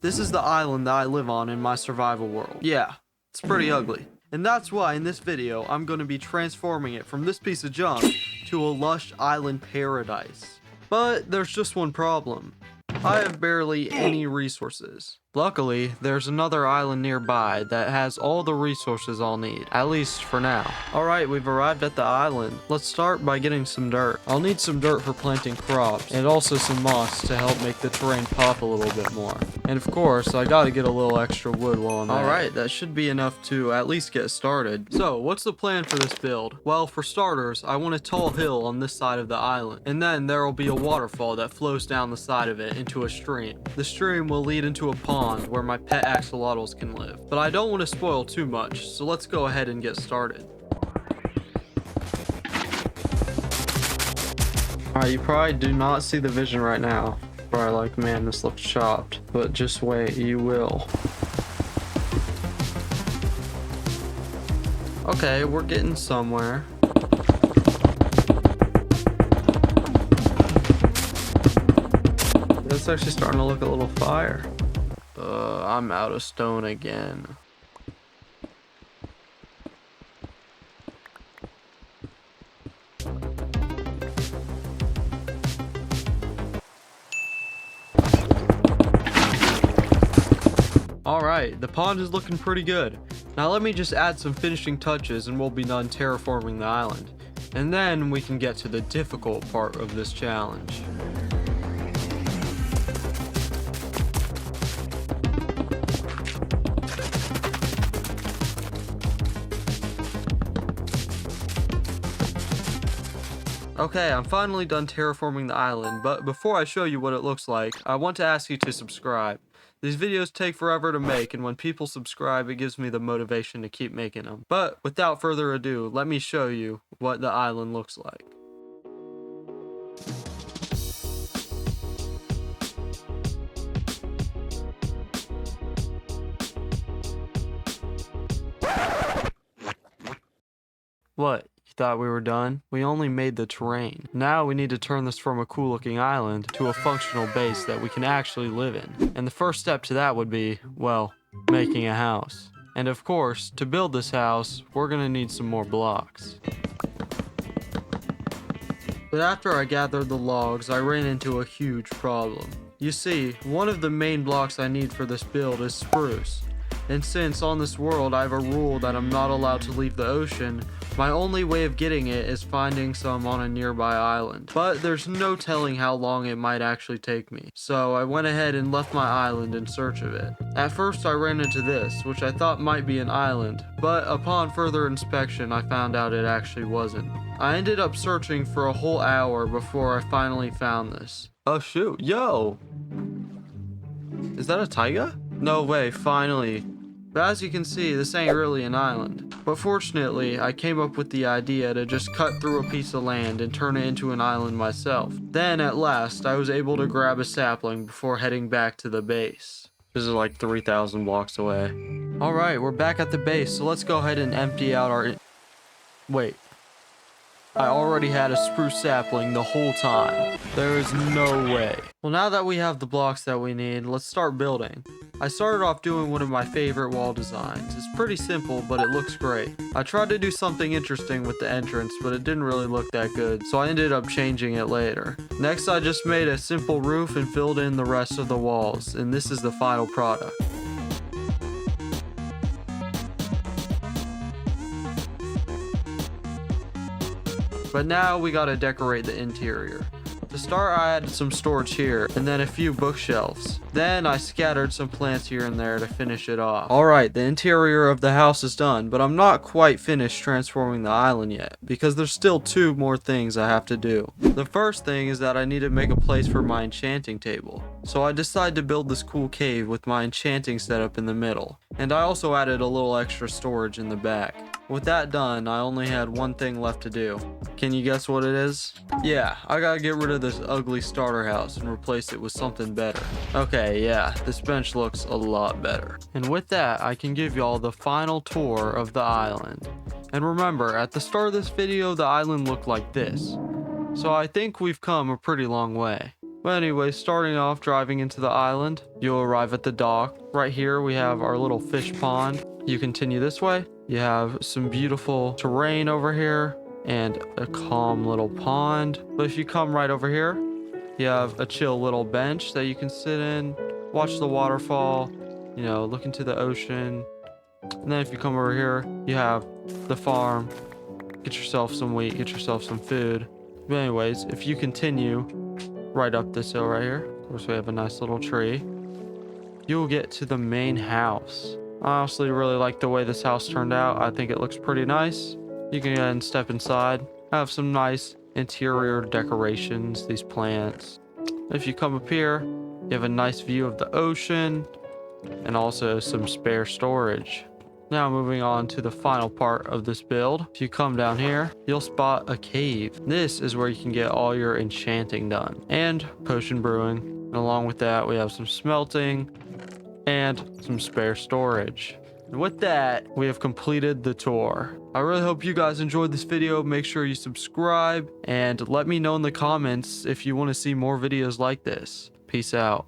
This is the island that I live on in my survival world. Yeah, it's pretty ugly. And that's why in this video, I'm going to be transforming it from this piece of junk to a lush island paradise. But there's just one problem. I have barely any resources. Luckily, there's another island nearby that has all the resources I'll need, at least for now. Alright, we've arrived at the island. Let's start by getting some dirt. I'll need some dirt for planting crops, and also some moss to help make the terrain pop a little bit more. And of course, I gotta get a little extra wood while I'm at it. Alright, that should be enough to at least get started. So, what's the plan for this build? Well, for starters, I want a tall hill on this side of the island, and then there will be a waterfall that flows down the side of it into a stream. The stream will lead into a pond where my pet axolotls can live. But I don't want to spoil too much, so let's go ahead and get started. Alright, you probably do not see the vision right now. Probably like, man, this looks chopped. But just wait, you will. Okay, we're getting somewhere. It's actually starting to look a little fire. I'm out of stone again. Alright, the pond is looking pretty good. Now let me just add some finishing touches and we'll be done terraforming the island. And then we can get to the difficult part of this challenge. Okay, I'm finally done terraforming the island, but before I show you what it looks like, I want to ask you to subscribe. These videos take forever to make, and when people subscribe, it gives me the motivation to keep making them. But without further ado, let me show you what the island looks like. What? Thought we were done? We only made the terrain. Now we need to turn this from a cool looking island to a functional base that we can actually live in. And the first step to that would be, well, making a house. And of course, to build this house, we're gonna need some more blocks. But after I gathered the logs, I ran into a huge problem. You see, one of the main blocks I need for this build is spruce. And since on this world I have a rule that I'm not allowed to leave the ocean, my only way of getting it is finding some on a nearby island. But there's no telling how long it might actually take me. So I went ahead and left my island in search of it. At first I ran into this, which I thought might be an island, but upon further inspection I found out it actually wasn't. I ended up searching for a whole hour before I finally found this. Oh shoot, yo! Is that a taiga? No way, finally. But as you can see, this ain't really an island. But fortunately, I came up with the idea to just cut through a piece of land and turn it into an island myself. Then, at last, I was able to grab a sapling before heading back to the base. This is like 3,000 blocks away. Alright, we're back at the base, so let's go ahead and empty out our... Wait. I already had a spruce sapling the whole time. There is no way. Well, now that we have the blocks that we need, let's start building. I started off doing one of my favorite wall designs. It's pretty simple, but it looks great. I tried to do something interesting with the entrance, but it didn't really look that good, so I ended up changing it later. Next, I just made a simple roof and filled in the rest of the walls, and this is the final product. But now we gotta decorate the interior. To start, I added some storage here, and then a few bookshelves. Then I scattered some plants here and there to finish it off. Alright, the interior of the house is done, but I'm not quite finished transforming the island yet, because there's still 2 more things I have to do. The first thing is that I need to make a place for my enchanting table. So I decided to build this cool cave with my enchanting setup in the middle. And I also added a little extra storage in the back. With that done, I only had one thing left to do. Can you guess what it is? Yeah, I gotta get rid of this ugly starter house and replace it with something better. Okay, yeah, this bench looks a lot better. And with that, I can give y'all the final tour of the island. And remember, at the start of this video, the island looked like this. So I think we've come a pretty long way. But anyway, starting off driving into the island, you'll arrive at the dock. Right here we have our little fish pond. You continue this way. You have some beautiful terrain over here and a calm little pond. But if you come right over here, you have a chill little bench that you can sit in, watch the waterfall, you know, look into the ocean. And then if you come over here, you have the farm. Get yourself some wheat, get yourself some food. But anyways, if you continue right up this hill right here, of course we have a nice little tree, you'll get to the main house. I honestly really like the way this house turned out. I think it looks pretty nice. You can go ahead and step inside. Have some nice interior decorations, these plants. If you come up here, you have a nice view of the ocean and also some spare storage. Now moving on to the final part of this build. If you come down here, you'll spot a cave. This is where you can get all your enchanting done and potion brewing. And along with that, we have some smelting and some spare storage. And with that, we have completed the tour. I really hope you guys enjoyed this video. Make sure you subscribe and let me know in the comments if you want to see more videos like this. Peace out.